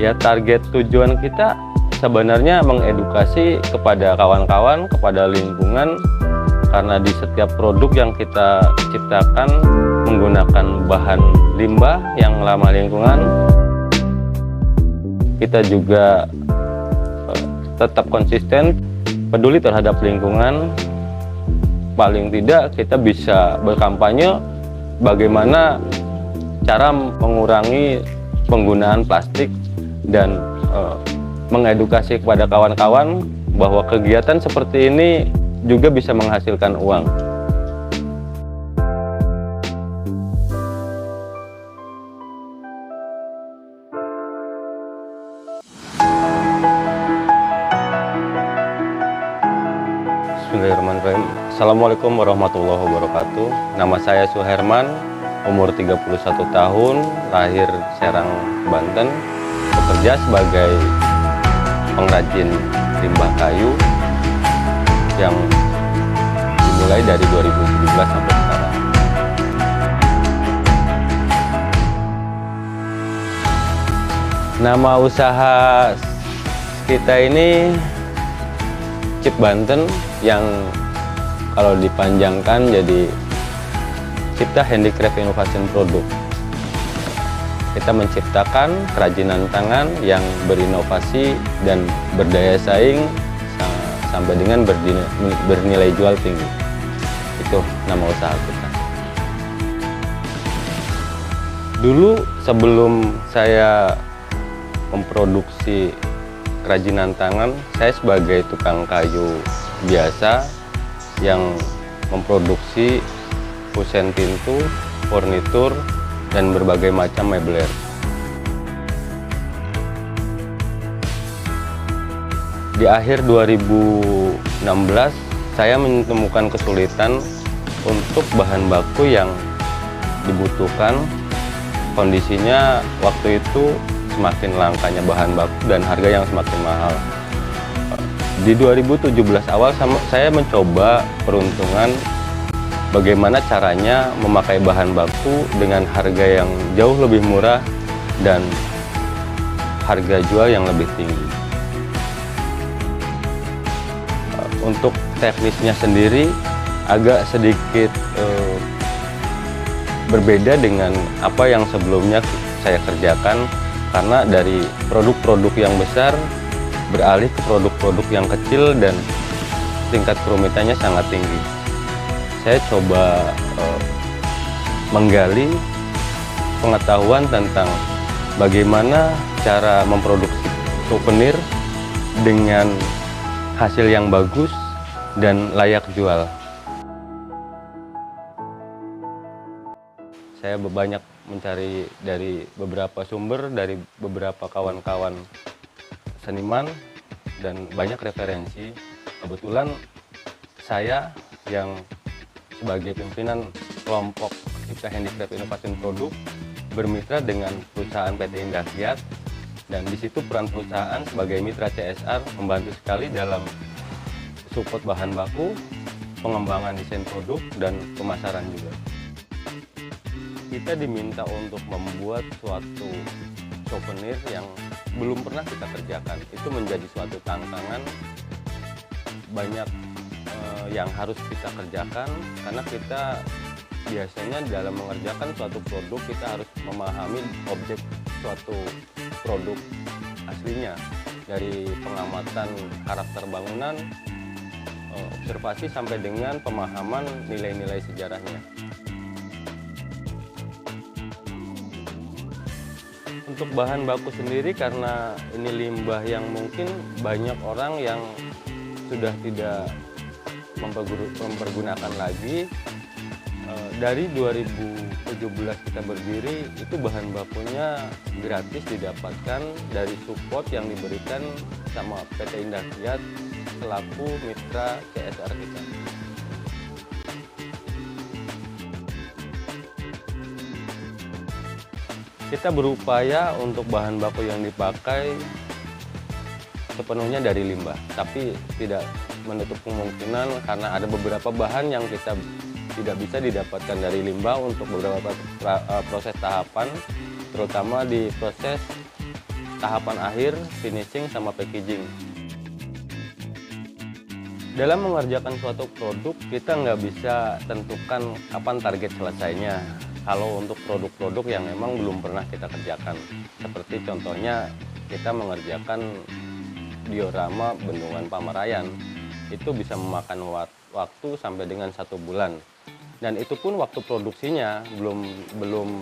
Ya, target tujuan kita sebenarnya mengedukasi kepada kawan-kawan, kepada lingkungan, karena di setiap produk yang kita ciptakan menggunakan bahan limbah yang ramah lingkungan. Kita juga tetap konsisten, peduli terhadap lingkungan. Paling tidak kita bisa berkampanye bagaimana cara mengurangi penggunaan plastik dan mengedukasi kepada kawan-kawan bahwa kegiatan seperti ini juga bisa menghasilkan uang. Bismillahirrahmanirrahim. Assalamualaikum warahmatullahi wabarakatuh. Nama saya Suherman, umur 31 tahun, lahir Serang, Banten. Bekerja sebagai pengrajin limbah kayu yang dimulai dari 2017 sampai sekarang. Nama usaha kita ini Cip Banten, yang kalau dipanjangkan jadi Cipta Handicraft Innovation Product. Kita menciptakan kerajinan tangan yang berinovasi dan berdaya saing sampai dengan bernilai jual tinggi. Itu nama usaha kita. Dulu sebelum saya memproduksi kerajinan tangan, saya sebagai tukang kayu biasa yang memproduksi kusen pintu, furnitur, dan berbagai macam mebler. Di akhir 2016, saya menemukan kesulitan untuk bahan baku yang dibutuhkan. Kondisinya waktu itu semakin langkanya bahan baku dan harga yang semakin mahal. Di 2017 awal saya mencoba peruntungan bagaimana caranya memakai bahan baku dengan harga yang jauh lebih murah dan harga jual yang lebih tinggi. Untuk teknisnya sendiri agak sedikit berbeda dengan apa yang sebelumnya saya kerjakan, karena dari produk-produk yang besar beralih ke produk-produk yang kecil dan tingkat kerumitannya sangat tinggi. Saya coba menggali pengetahuan tentang bagaimana cara memproduksi souvenir dengan hasil yang bagus dan layak jual. Saya banyak mencari dari beberapa sumber, dari beberapa kawan-kawan seniman, dan banyak referensi. Kebetulan saya yang sebagai pimpinan kelompok Cipta Handicraft Innovation Product bermitra dengan perusahaan PT Indah Kiat, dan di situ peran perusahaan sebagai mitra CSR membantu sekali dalam support bahan baku, pengembangan desain produk, dan pemasaran juga. Kita diminta untuk membuat suatu souvenir yang belum pernah kita kerjakan. Itu menjadi suatu tantangan, banyak yang harus kita kerjakan, karena kita biasanya dalam mengerjakan suatu produk kita harus memahami objek suatu produk aslinya, dari pengamatan karakter bangunan, observasi, sampai dengan pemahaman nilai-nilai sejarahnya. Untuk bahan baku sendiri, karena ini limbah yang mungkin banyak orang yang sudah tidak mempergunakan lagi, dari 2017 kita berdiri, itu bahan bakunya gratis didapatkan dari support yang diberikan sama PT Indah Kiat selaku mitra CSR kita. Kita berupaya untuk bahan baku yang dipakai sepenuhnya dari limbah, tapi tidak menutup kemungkinan karena ada beberapa bahan yang kita tidak bisa didapatkan dari limbah untuk beberapa proses tahapan, terutama di proses tahapan akhir, finishing, sama packaging. Dalam mengerjakan suatu produk, kita nggak bisa tentukan kapan target selesainya. Kalau untuk produk-produk yang memang belum pernah kita kerjakan. Seperti contohnya, kita mengerjakan diorama Bendungan Pamarayan. Itu bisa memakan waktu sampai dengan 1 bulan. Dan itu pun waktu produksinya belum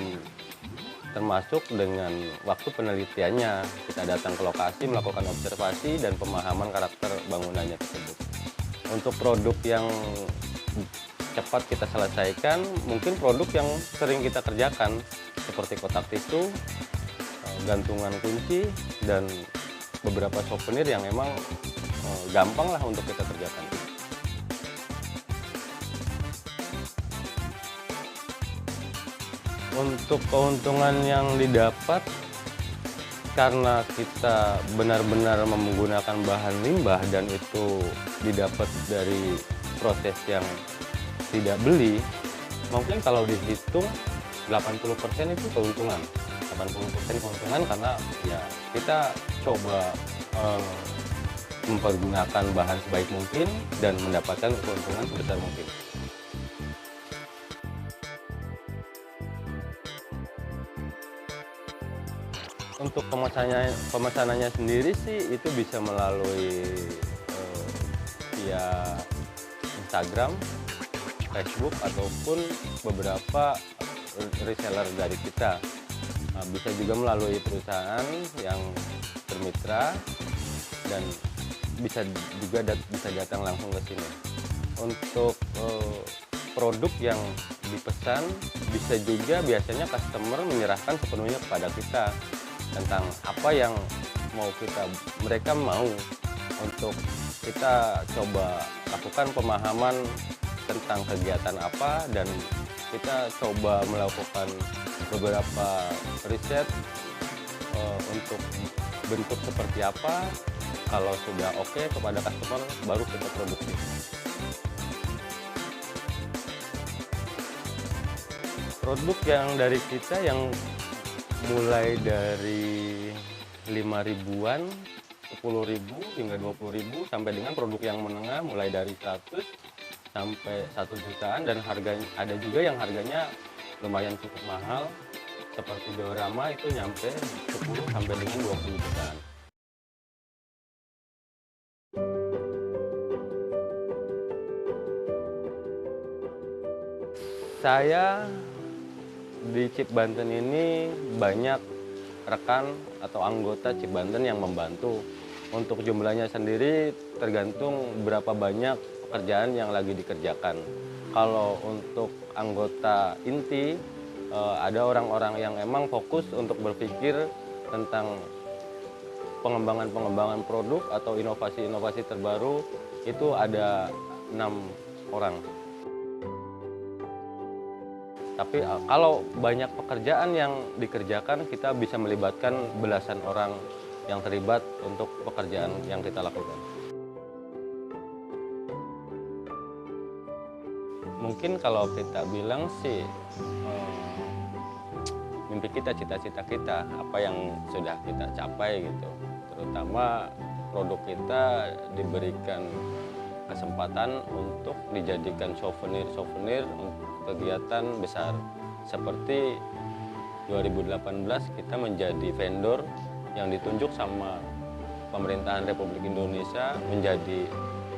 termasuk dengan waktu penelitiannya. Kita datang ke lokasi, melakukan observasi dan pemahaman karakter bangunannya tersebut. Untuk produk yang cepat kita selesaikan, mungkin produk yang sering kita kerjakan seperti kotak tisu, gantungan kunci, dan beberapa souvenir yang memang gampang lah untuk kita kerjakan. Untuk keuntungan yang didapat, karena kita benar-benar menggunakan bahan limbah dan itu didapat dari proses yang tidak beli, mungkin kalau dihitung 80% itu keuntungan. 80% keuntungan karena ya kita coba mempergunakan bahan sebaik mungkin dan mendapatkan keuntungan sebesar mungkin. Untuk pemesanannya sendiri sih itu bisa melalui via Instagram, Facebook, ataupun beberapa reseller dari kita. Bisa juga melalui perusahaan yang bermitra dan bisa juga bisa datang langsung ke sini. Untuk produk yang dipesan, bisa juga biasanya customer menyerahkan sepenuhnya kepada kita tentang apa yang mereka mau. Untuk kita coba lakukan pemahaman tentang kegiatan apa, dan kita coba melakukan beberapa riset untuk bentuk seperti apa. Kalau sudah oke kepada customer, baru kita produksi. Produk yang dari kita yang mulai dari 5.000-an, 10.000 hingga 20.000, sampai dengan produk yang menengah mulai dari 100 sampai 1 jutaan, dan harganya ada juga yang harganya lumayan cukup mahal seperti diorama itu nyampe 10 sampai dengan 20 jutaan. Saya di Chip Banten ini banyak rekan atau anggota Chip Banten yang membantu. Untuk jumlahnya sendiri tergantung berapa banyak pekerjaan yang lagi dikerjakan. Kalau untuk anggota inti, ada orang-orang yang emang fokus untuk berpikir tentang pengembangan produk atau inovasi-inovasi terbaru, itu ada 6 orang. Tapi kalau banyak pekerjaan yang dikerjakan, kita bisa melibatkan belasan orang yang terlibat untuk pekerjaan yang kita lakukan. Mungkin kalau kita bilang sih, mimpi kita, cita-cita kita, apa yang sudah kita capai gitu. Terutama produk kita diberikan kesempatan untuk dijadikan souvenir untuk kegiatan besar. Seperti 2018 kita menjadi vendor yang ditunjuk sama pemerintahan Republik Indonesia menjadi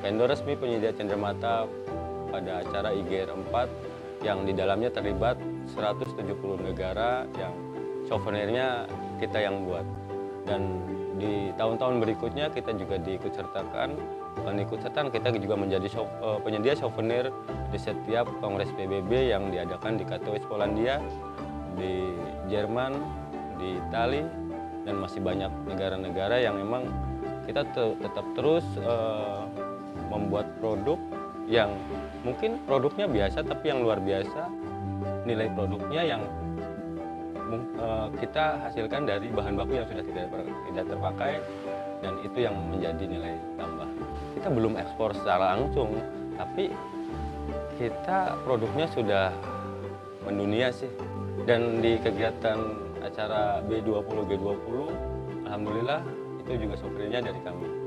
vendor resmi penyedia cenderamata pada acara IGR 4 yang di dalamnya terlibat 170 negara yang souvenirnya kita yang buat. Dan di tahun-tahun berikutnya kita juga kita juga menjadi penyedia souvenir di setiap kongres PBB yang diadakan di Katowice, Polandia, di Jerman, di Italia, dan masih banyak negara-negara yang memang kita tetap terus membuat produk yang mungkin produknya biasa tapi yang luar biasa, nilai produknya yang kita hasilkan dari bahan baku yang sudah tidak terpakai, dan itu yang menjadi nilai tambah. Kita belum ekspor secara langsung, tapi kita produknya sudah mendunia sih. Dan di kegiatan acara B20 G20, alhamdulillah itu juga souvenirnya dari kami.